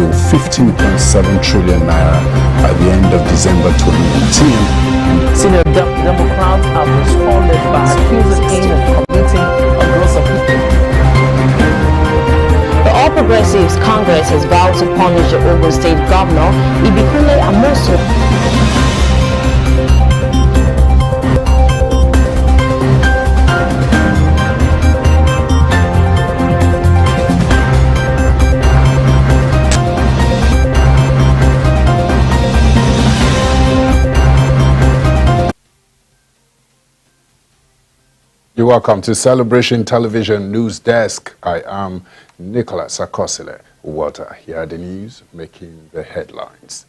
to 15.7 trillion naira at the end of December 2019. Senior Democrats have responded by accusing him of committing a gross offense. The All Progressives Congress has vowed to punish the Ogun State Governor, Ibikule Amosu. You're welcome to Celebration Television News Desk. I am Nicholas Akosile Walter. Here are the news making the headlines.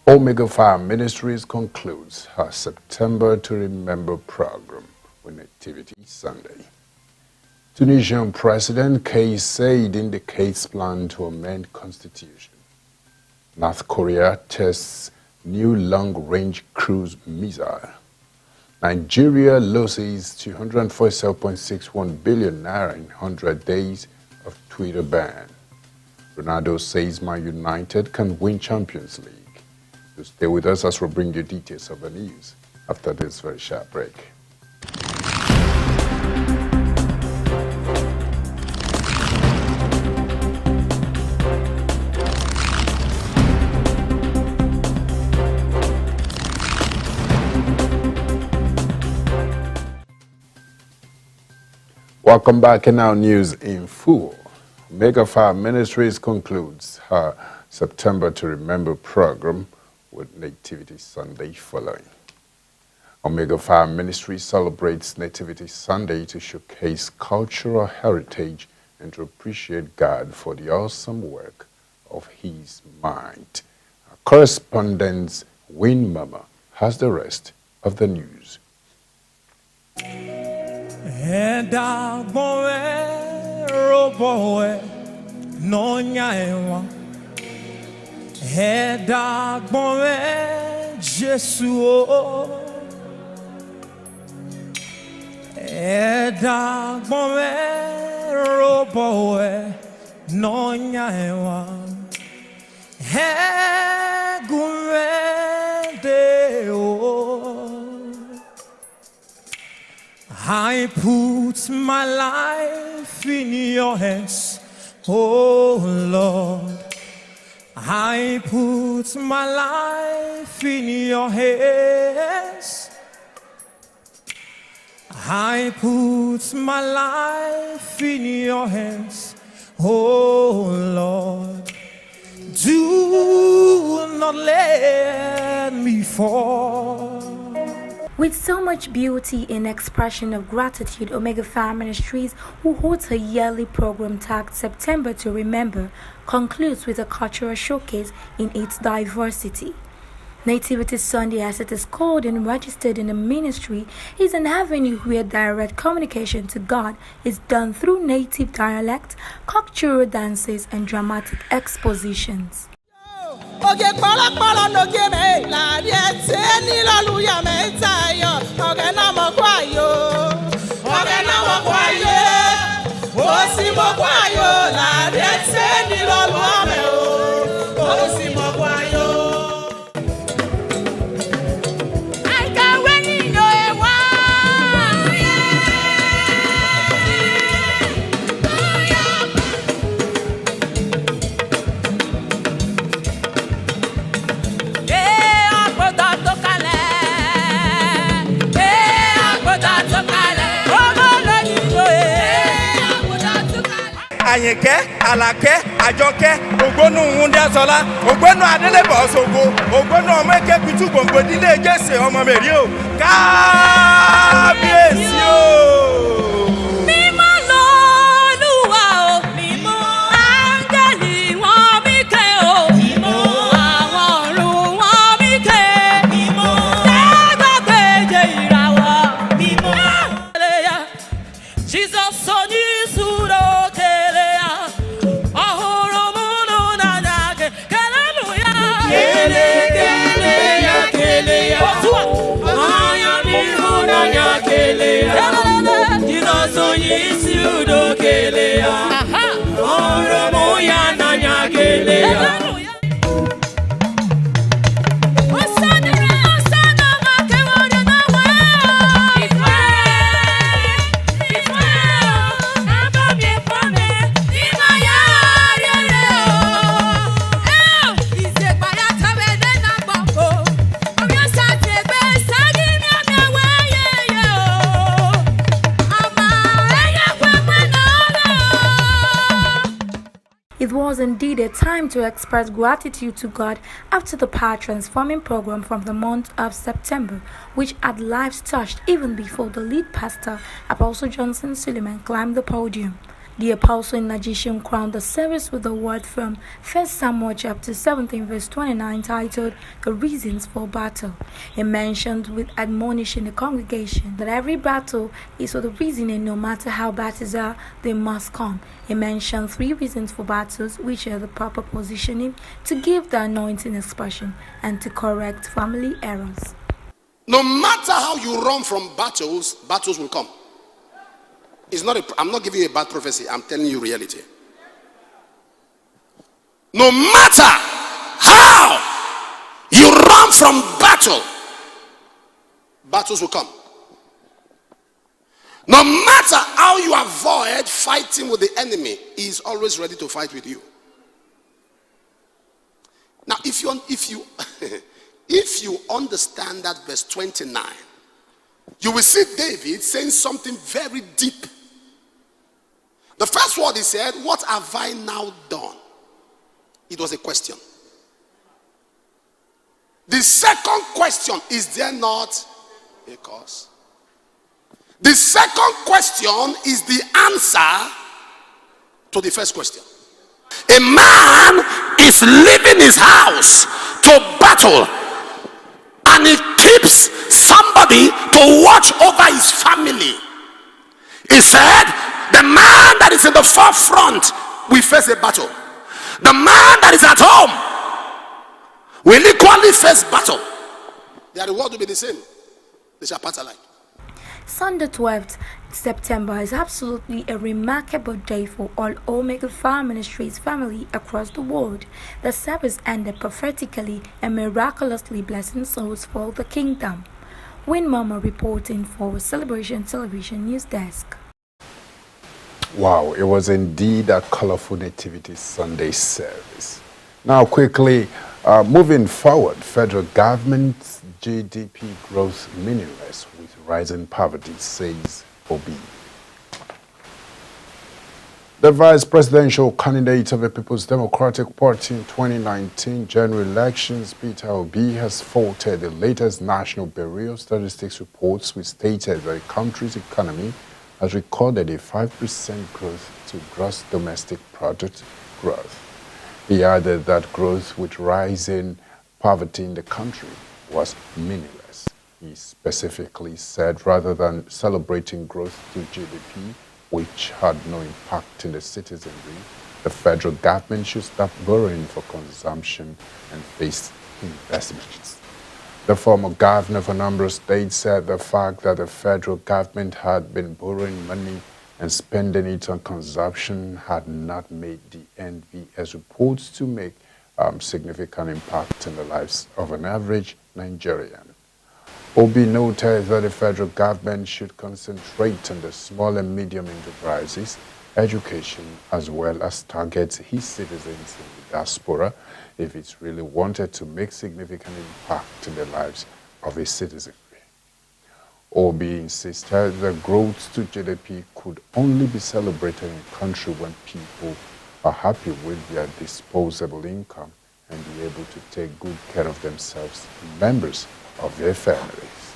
Omega Fire Ministries concludes her September to Remember program with Nativity Sunday. Tunisian President Kais Saied indicates plan to amend constitution. North Korea tests new long-range cruise missile. Nigeria loses 247.61 billion naira in 100 days of Twitter ban. Ronaldo says Man United can win Champions League. So stay with us as we bring you details of the news after this very short break. Welcome back, and now news in full. Omega Fire Ministries concludes her September to Remember program with Nativity Sunday following. Omega Fire Ministries celebrates Nativity Sunday to showcase cultural heritage and to appreciate God for the awesome work of His might. Our correspondent Win Mama has the rest of the news. And I boy, no nyaewa. And I boy, Jesus. And I boy, no nyaewa. And I put my life in your hands, oh Lord. I put my life in your hands. I put my life in your hands, oh Lord. Do not let me fall. With so much beauty and expression of gratitude, Omega Fire Ministries, who holds a yearly program tagged September to Remember, concludes with a cultural showcase in its diversity. Nativity Sunday, as it is called and registered in the ministry, is an avenue where direct communication to God is done through native dialect, cultural dances, and dramatic expositions. Oge pala pala no game la diete ni la luya meta yo oge na mo kwayo o si mo kwayo la diete ni lo luya me o si mo kwayo I can win no e wa Anyeke, Alake, Ajoke, Ogonu Wundiasola, Ogonu Adelebo Osogo, Ogonu Omeke Pitu Gbongbo Dile Jesse Omo Meri o. Kábíyèsí o. It was indeed a time to express gratitude to God after the power transforming program from the month of September, which had lives touched even before the lead pastor, Apostle Johnson Suleiman, climbed the podium. The apostle and magician crowned the service with a word from 1 Samuel chapter 17 verse 29 titled The Reasons for Battle. He mentioned with admonition the congregation that every battle is for the reason, and no matter how battles are, they must come. He mentioned 3 reasons for battles, which are the proper positioning, to give the anointing expression, and to correct family errors. No matter how you run from battles, battles will come. I'm not giving you a bad prophecy. I'm telling you reality. No matter how you run from battle, battles will come. No matter how you avoid fighting with the enemy, he is always ready to fight with you. Now, if you if you understand that verse 29, you will see David saying something very deep. The first word he said, "What have I now done?" It was a question. The second question, is there not a cause? The second question is the answer to the first question. A man is leaving his house to battle, and he keeps somebody to watch over his family. He said, the man that is in the forefront will face a battle. The man that is at home will equally face battle. Their reward will be the same. They shall part alike. Sunday 12th September is absolutely a remarkable day for all Omega Fire Ministries family across the world. The service ended prophetically and miraculously blessing souls for the kingdom. Win Mama reporting for Celebration Television News Desk. Wow, it was indeed a colorful Nativity Sunday service. Now quickly, moving forward, federal government's GDP growth meaningless with rising poverty, says Obi. The vice presidential candidate of the People's Democratic Party in 2019 general elections, Peter Obi, has faulted the latest National Bureau of Statistics reports, which stated that the country's economy has recorded a 5% growth to gross domestic product growth. He added that growth with rising poverty in the country was meaningless. He specifically said rather than celebrating growth to GDP, which had no impact in the citizenry, the federal government should stop borrowing for consumption and face investments. The former governor of Anambra State said the fact that the federal government had been borrowing money and spending it on consumption had not made the NVS reports to make significant impact in the lives of an average Nigerian. Obi noted that the federal government should concentrate on the small and medium enterprises, education, as well as target his citizens in the diaspora if it really wanted to make significant impact in the lives of its citizenry. Obi insisted that growth to GDP could only be celebrated in a country when people are happy with their disposable income and be able to take good care of themselves and members of their families.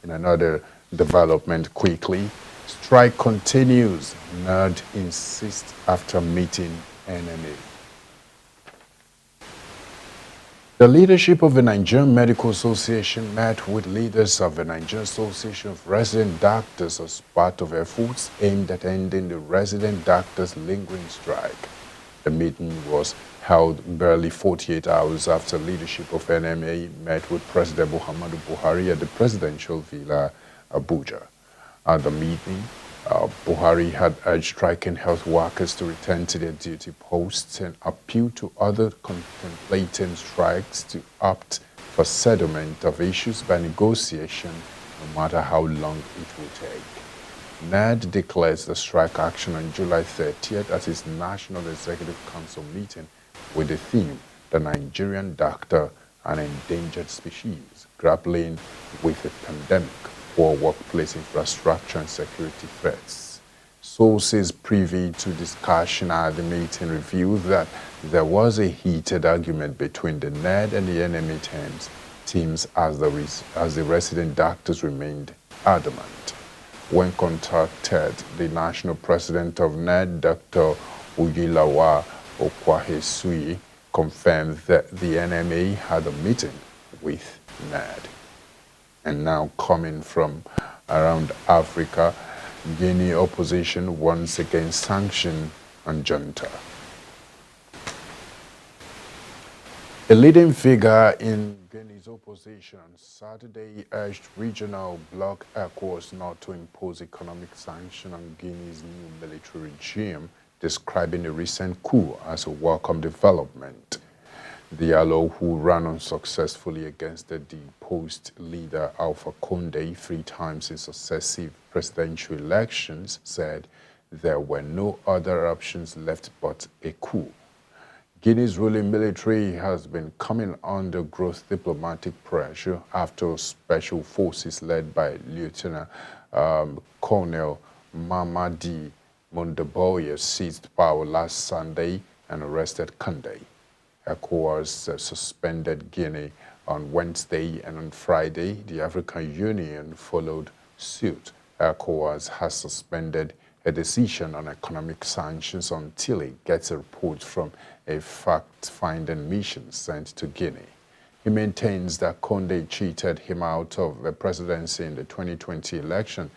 In another development quickly, strike continues. NARD insists after meeting NNA. The leadership of the Nigerian Medical Association met with leaders of the Nigerian Association of Resident Doctors as part of efforts aimed at ending the resident doctors' lingering strike. The meeting was held barely 48 hours after leadership of NMA met with President Muhammadu Buhari at the presidential villa, Abuja. At the meeting, Buhari had urged striking health workers to return to their duty posts and appealed to other contemplating strikes to opt for settlement of issues by negotiation, no matter how long it will take. NAD declares the strike action on July 30th at its National Executive Council meeting with the theme, "The Nigerian Doctor, an Endangered Species, Grappling with a Pandemic, Poor Workplace Infrastructure and Security Threats." Sources privy to discussion at the meeting revealed that there was a heated argument between the NED and the enemy teams as the resident doctors remained adamant. When contacted, the national president of NED, Dr. Uyilawa Okwahesui, confirmed that the NMA had a meeting with NED. And now coming from around Africa, Guinea Opposition once again sanctioned on junta. A leading figure in Guinea's opposition on Saturday urged regional bloc ECOWAS not to impose economic sanction on Guinea's new military regime, describing the recent coup as a welcome development. Diallo, who ran unsuccessfully against the deposed leader Alpha Condé 3 times in successive presidential elections, said there were no other options left but a coup. Guinea's ruling military has been coming under gross diplomatic pressure after special forces led by Lieutenant Colonel Mamadi Mondaboye seized power last Sunday and arrested Condé. ECOWAS suspended Guinea on Wednesday, and on Friday, the African Union followed suit. ECOWAS has suspended a decision on economic sanctions until it gets a report from a fact-finding mission sent to Guinea. He maintains that Condé cheated him out of the presidency in the 2020 election.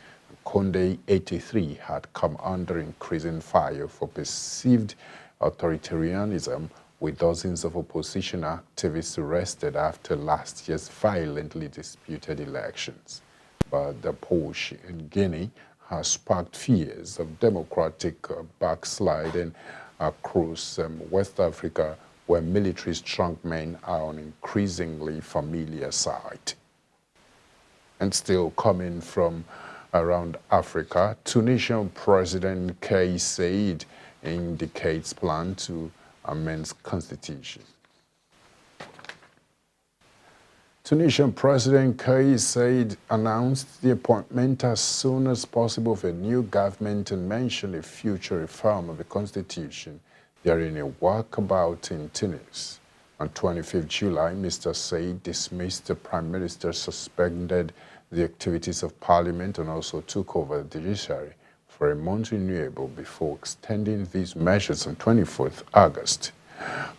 Condé, 83, had come under increasing fire for perceived authoritarianism, with dozens of opposition activists arrested after last year's violently disputed elections. But the push in Guinea has sparked fears of democratic backsliding across West Africa, where military strongmen are on increasingly familiar sight. And still coming from around Africa, Tunisian President Kais Saied indicates plan to amend constitution. Tunisian President Kais Saied announced the appointment as soon as possible of a new government and mentioned a future reform of the constitution during a walkabout in Tunis. On 25th July, Mr. Saied dismissed the Prime Minister, suspended the activities of Parliament, and also took over the judiciary for a month renewable before extending these measures on 24th August.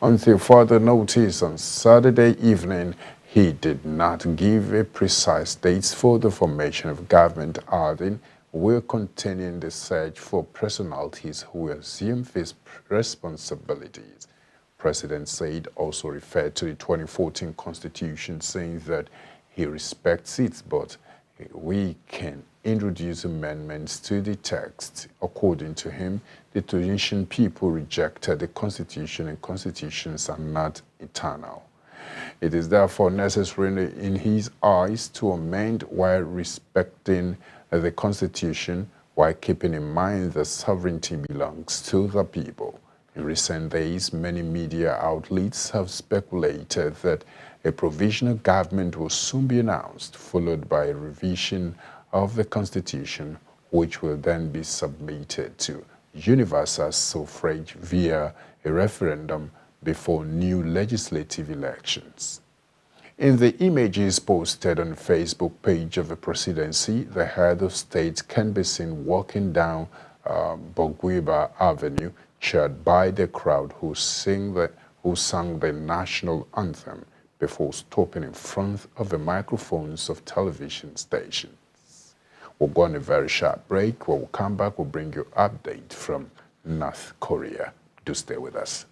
Until further notice on Saturday evening, he did not give a precise date for the formation of government, adding, "We're continuing the search for personalities who will assume these responsibilities." President Saied also referred to the 2014 constitution, saying that he respects it, but we can introduce amendments to the text. According to him, the Tunisian people rejected the constitution, and constitutions are not eternal. It is therefore necessary in his eyes to amend while respecting the constitution, while keeping in mind that sovereignty belongs to the people. In recent days, many media outlets have speculated that a provisional government will soon be announced, followed by a revision of the constitution, which will then be submitted to universal suffrage via a referendum before new legislative elections. In the images posted on the Facebook page of the presidency, the head of state can be seen walking down Bourguiba Avenue, cheered by the crowd who sang the national anthem before stopping in front of the microphones of television stations. We'll go on a very short break. When we come back, we'll bring you update from North Korea. Do stay with us.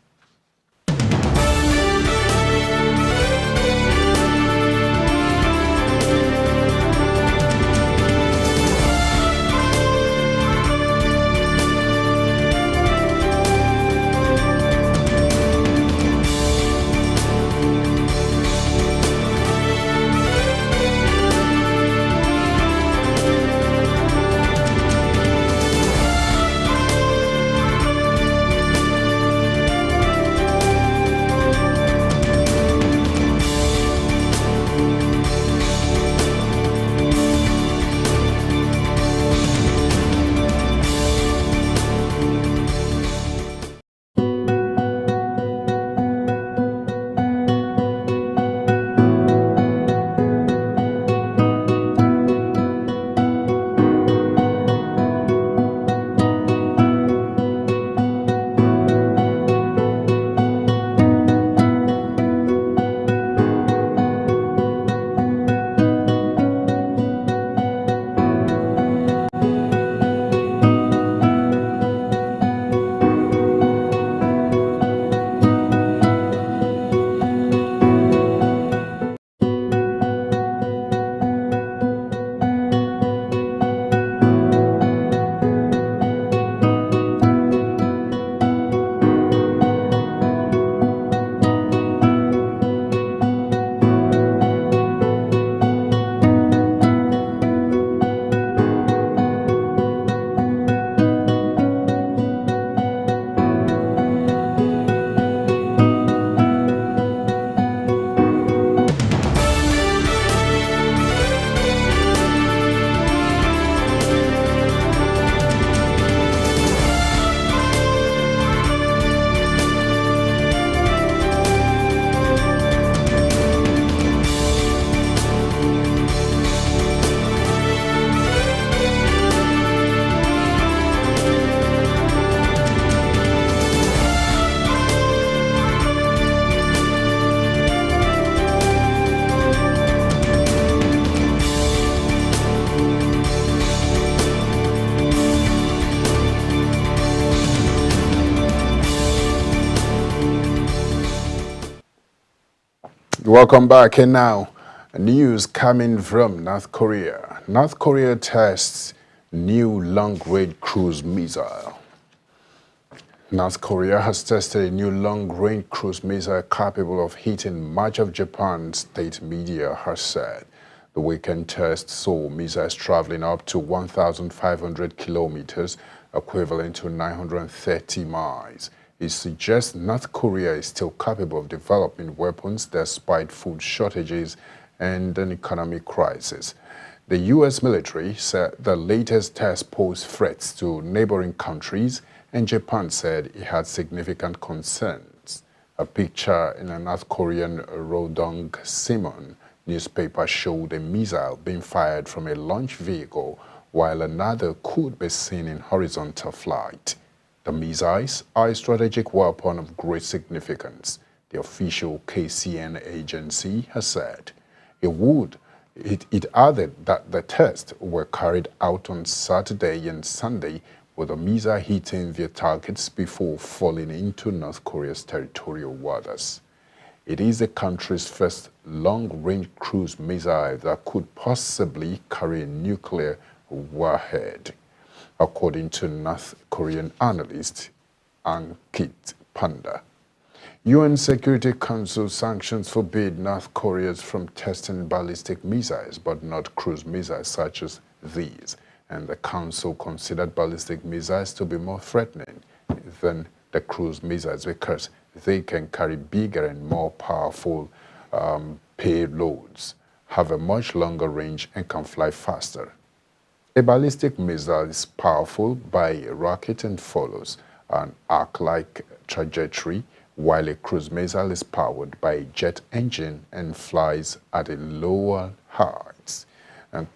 Welcome back. And now, news coming from North Korea. North Korea tests new long-range cruise missile. North Korea has tested a new long-range cruise missile capable of hitting much of Japan, state media has said. The weekend test saw missiles traveling up to 1,500 kilometers, equivalent to 930 miles. It suggests North Korea is still capable of developing weapons despite food shortages and an economic crisis. The U.S. military said the latest test posed threats to neighboring countries, and Japan said it had significant concerns. A picture in a North Korean Rodong Simon newspaper showed a missile being fired from a launch vehicle, while another could be seen in horizontal flight. The missiles are a strategic weapon of great significance, the official KCN agency has said. It added that the tests were carried out on Saturday and Sunday, with the missile hitting their targets before falling into North Korea's territorial waters. It is the country's first long-range cruise missile that could possibly carry a nuclear warhead, according to North Korean analyst Ankit Panda. UN Security Council sanctions forbid North Korea from testing ballistic missiles, but not cruise missiles such as these. And the Council considered ballistic missiles to be more threatening than the cruise missiles because they can carry bigger and more powerful payloads, have a much longer range, and can fly faster. A ballistic missile is powerful by a rocket and follows an arc-like trajectory, while a cruise missile is powered by a jet engine and flies at a lower heights. And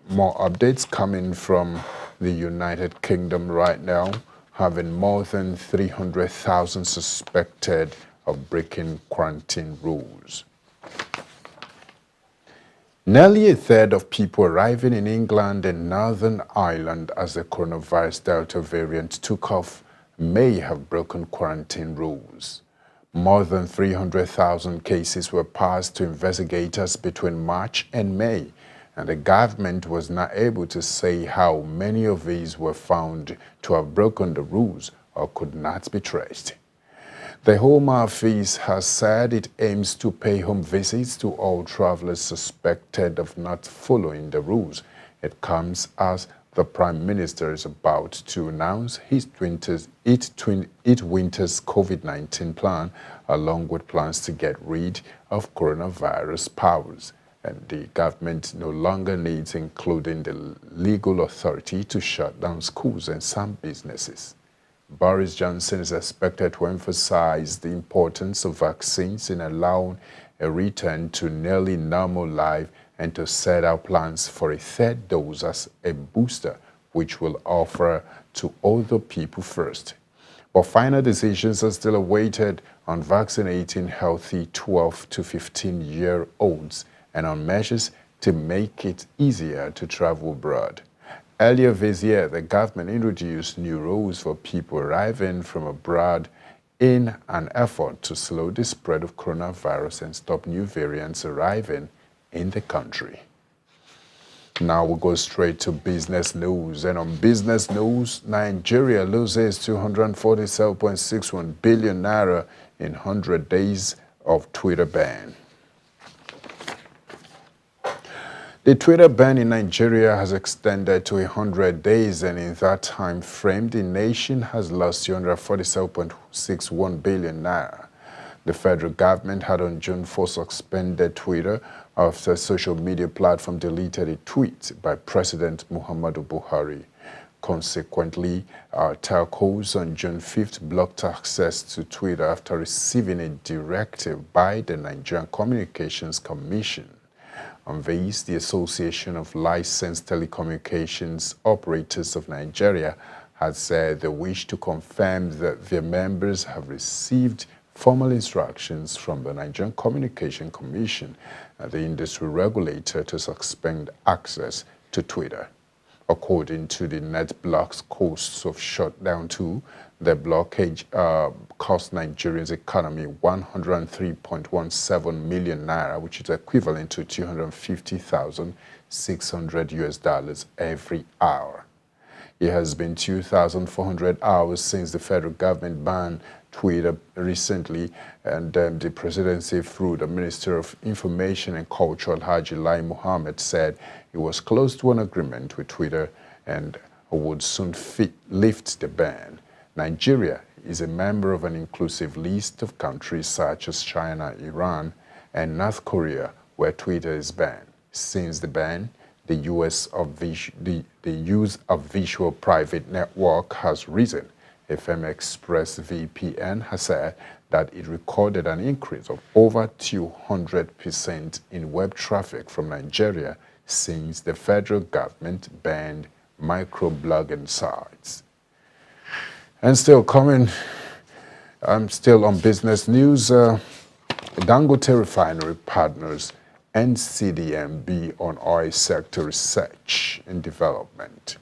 more updates coming from the United Kingdom right now, having more than 300,000 suspected of breaking quarantine rules. Nearly a third of people arriving in England and Northern Ireland as the coronavirus Delta variant took off may have broken quarantine rules. More than 300,000 cases were passed to investigators between March and May, and the government was not able to say how many of these were found to have broken the rules or could not be traced. The Home Office has said it aims to pay home visits to all travelers suspected of not following the rules. It comes as the Prime Minister is about to announce his winter's COVID-19 plan, along with plans to get rid of coronavirus powers. And the government no longer needs including the legal authority to shut down schools and some businesses. Boris Johnson is expected to emphasize the importance of vaccines in allowing a return to nearly normal life and to set out plans for a third dose as a booster, which will offer to older people first. But final decisions are still awaited on vaccinating healthy 12 to 15-year-olds and on measures to make it easier to travel abroad. Earlier this year, the government introduced new rules for people arriving from abroad in an effort to slow the spread of coronavirus and stop new variants arriving in the country. Now we'll go straight to business news. And on business news, Nigeria loses 247.61 billion naira in 100 days of Twitter ban. The Twitter ban in Nigeria has extended to 100 days, and in that time frame, the nation has lost 247.61 billion naira. The federal government had on June 4 suspended Twitter after social media platform deleted a tweet by President Muhammadu Buhari. Consequently, telcos on June 5th blocked access to Twitter after receiving a directive by the Nigerian Communications Commission. On this, the Association of Licensed Telecommunications Operators of Nigeria has said they wish to confirm that their members have received formal instructions from the Nigerian Communications Commission, the industry regulator, to suspend access to Twitter. According to the NetBlock's costs of shutdown too, The blockage cost Nigeria's economy 103.17 million naira, which is equivalent to $250,600 every hour. It has been 2,400 hours since the federal government banned Twitter recently, and the presidency, through the Minister of Information and Culture, Alhaji Lai Mohammed, said it was close to an agreement with Twitter and would soon lift the ban. Nigeria is a member of an inclusive list of countries such as China, Iran, and North Korea, where Twitter is banned. Since the ban, the use of visual private network has risen. FM Express VPN has said that it recorded an increase of over 200% in web traffic from Nigeria since the federal government banned microblogging sites. And still coming, still on business news, Dangote Refinery partners NCDMB on oil sector research and development.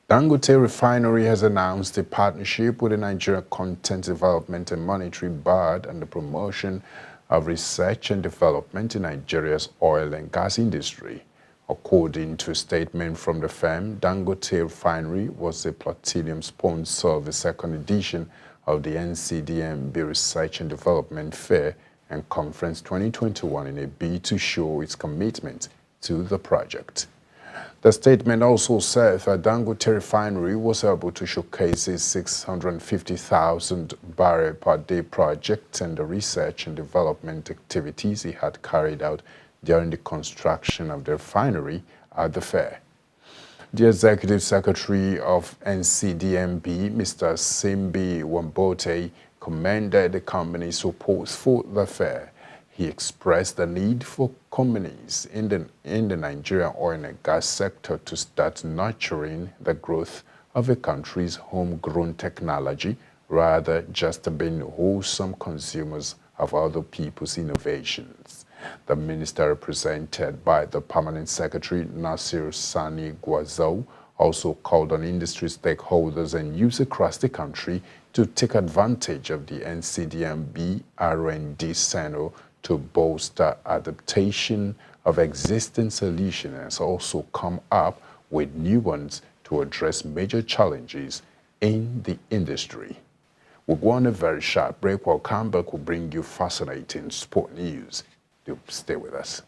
Dangote Refinery has announced a partnership with the Nigeria Content Development and Monetary Board and the promotion of research and development in Nigeria's oil and gas industry. According to a statement from the firm, Dangote Refinery was a platinum sponsor of the second edition of the NCDMB Research and Development Fair and Conference 2021 in a bid to show its commitment to the project. The statement also said that Dangote Refinery was able to showcase its 650,000 barrel per day project and the research and development activities it had carried out during the construction of the refinery at the fair. The Executive Secretary of NCDMB, Mr. Simbi Wambote, commended the company's support for the fair. He expressed the need for companies in the Nigerian oil and gas sector to start nurturing the growth of a country's homegrown technology rather just being wholesome consumers of other people's innovations. The minister, represented by the Permanent Secretary Nasir Sani Guazou, also called on industry stakeholders and youth across the country to take advantage of the NCDMB R&D Center to bolster adaptation of existing solutions and also come up with new ones to address major challenges in the industry. We'll go on a very short break while come back will bring you fascinating sport news. Do stay with us.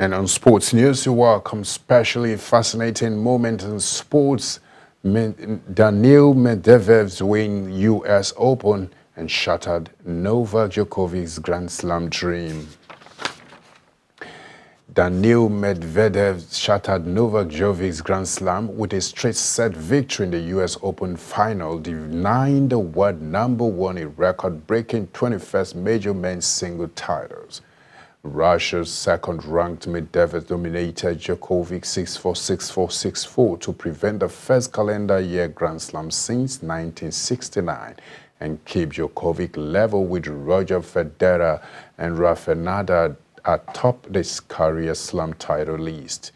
And on sports news, you welcome especially fascinating moment in sports. Daniil Medvedev's win U.S. Open and shattered Novak Djokovic's Grand Slam dream. Daniil Medvedev shattered Novak Djokovic's Grand Slam with a straight-set victory in the U.S. Open final, denying the world #1 a record-breaking 21st major men's single titles. Russia's second-ranked Medvedev dominated Djokovic 6-4, 6-4, 6-4 to prevent the first calendar year Grand Slam since 1969 and keep Djokovic level with Roger Federer and Rafael Nadal atop this career slam title list.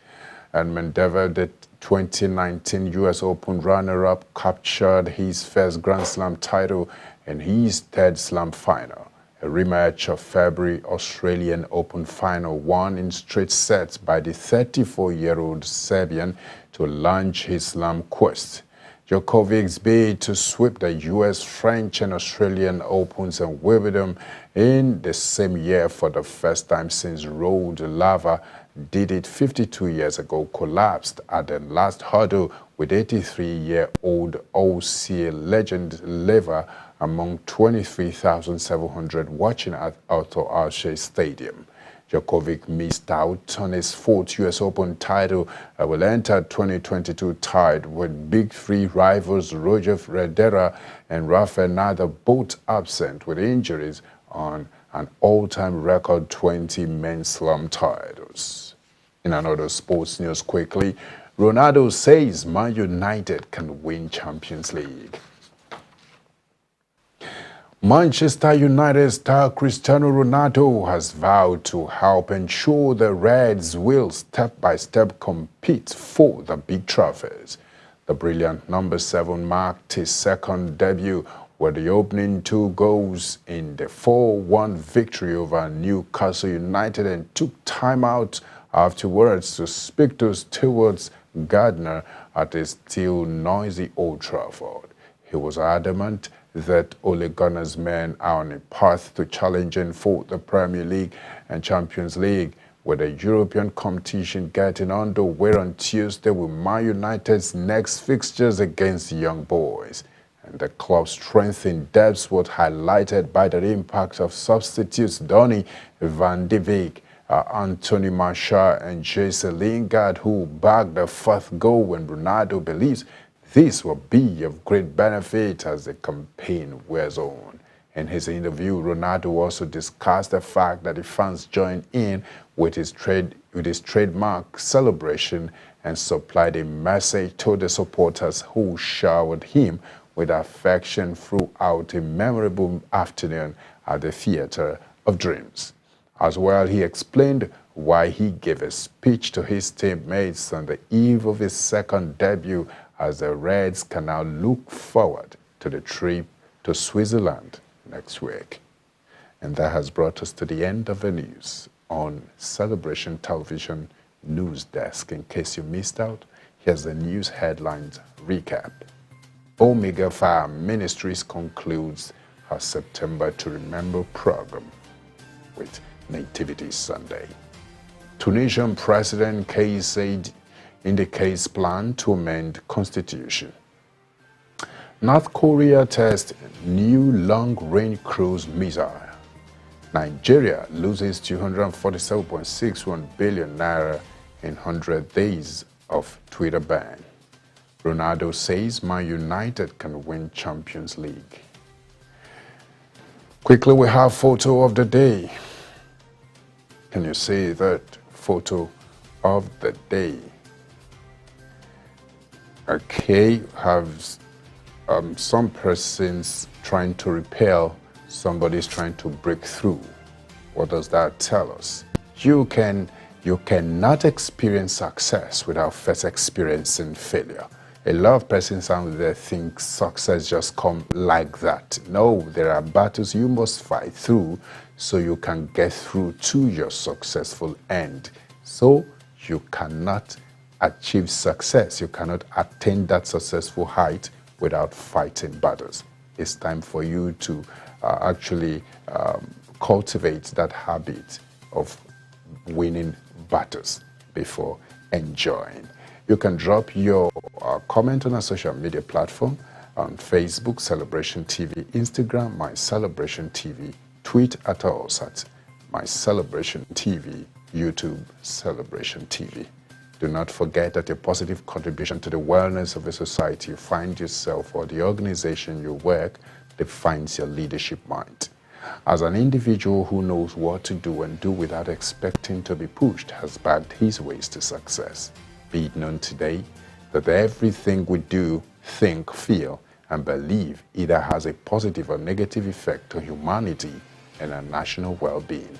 And Medvedev, the 2019 U.S. Open runner-up, captured his first Grand Slam title and his third slam final. A rematch of February Australian Open final won in straight sets by the 34-year-old Serbian to launch his slam quest. Djokovic's bid to sweep the U.S., French, and Australian Opens and Wimbledon in the same year for the first time since Rod Laver did it 52 years ago collapsed at the last hurdle with 83-year-old OCA legend Laver among 23,700 watching at Arthur Ashe Stadium. Djokovic missed out on his fourth U.S. Open title and will enter 2022 tied with big three rivals Roger Federer and Rafael Nadal both absent with injuries on an all-time record 20 men's slam titles. In another sports news quickly, Ronaldo says Man United can win Champions League. Manchester United star Cristiano Ronaldo has vowed to help ensure the Reds will step-by-step compete for the big trophies. The brilliant number 7 marked his second debut with the opening 2 goals in the 4-1 victory over Newcastle United and took time out afterwards to speak to Stuart Gardner at a still noisy Old Trafford. He was adamant that Ole Gunnar's men are on a path to challenging for the Premier League and Champions League, with the European competition getting underway on Tuesday with Man United's next fixtures against Young Boys. And the club's strength in depth was highlighted by the impact of substitutes Donny van de Beek, Anthony Martial and Jesse Lingard, who bagged the 4th goal, when Ronaldo believes this will be of great benefit as the campaign wears on. In his interview, Ronaldo also discussed the fact that the fans joined in with his trademark celebration and supplied a message to the supporters who showered him with affection throughout a memorable afternoon at the Theatre of Dreams. As well, he explained why he gave a speech to his teammates on the eve of his second debut, as the Reds can now look forward to the trip to Switzerland next week. And that has brought us to the end of the news on Celebration Television News Desk. In case you missed out, here's the news headlines recap. Omega Fire Ministries concludes her September to Remember program with Nativity Sunday. Tunisian President Kais Saied indicates plan to amend constitution. North Korea tests new long-range cruise missile. Nigeria loses 247.61 billion naira in 100 days of Twitter ban. Ronaldo says Man United can win Champions League. Quickly, we have photo of the day. Can you see that photo of the day? Okay, have some persons trying to repel, somebody's trying to break through. What does that tell us? You cannot experience success without first experiencing failure. A lot of persons out there think success just come like that. No, there are battles you must fight through so you can get through to your successful end. So you cannot achieve success. You cannot attain that successful height without fighting battles. It's time for you to actually cultivate that habit of winning battles before enjoying. You can drop your comment on our social media platform on Facebook, Celebration TV, Instagram, My Celebration TV, tweet at us at My Celebration TV, YouTube, Celebration TV. Do not forget that a positive contribution to the wellness of a society you find yourself or the organization you work defines your leadership mind. As an individual who knows what to do and do without expecting to be pushed has bagged his ways to success. Be it known today that everything we do, think, feel, and believe either has a positive or negative effect on humanity and our national well-being.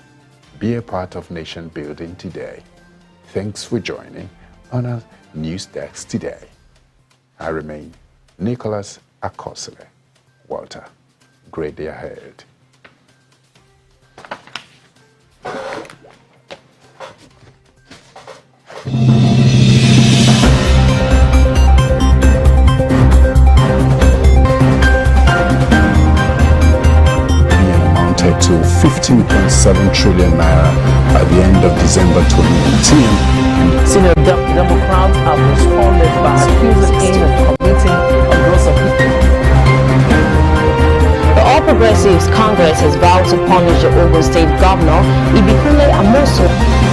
Be a part of nation building today. Thanks for joining on our news desk today. I remain Nicholas Akosile. Walter, great day ahead. To 15.7 trillion naira at the end of December 2019. Senior Democrats have responded by accusing him of committing a gross offense. The All Progressives Congress has vowed to punish the Ogun State Governor, Ibikunle Amosun.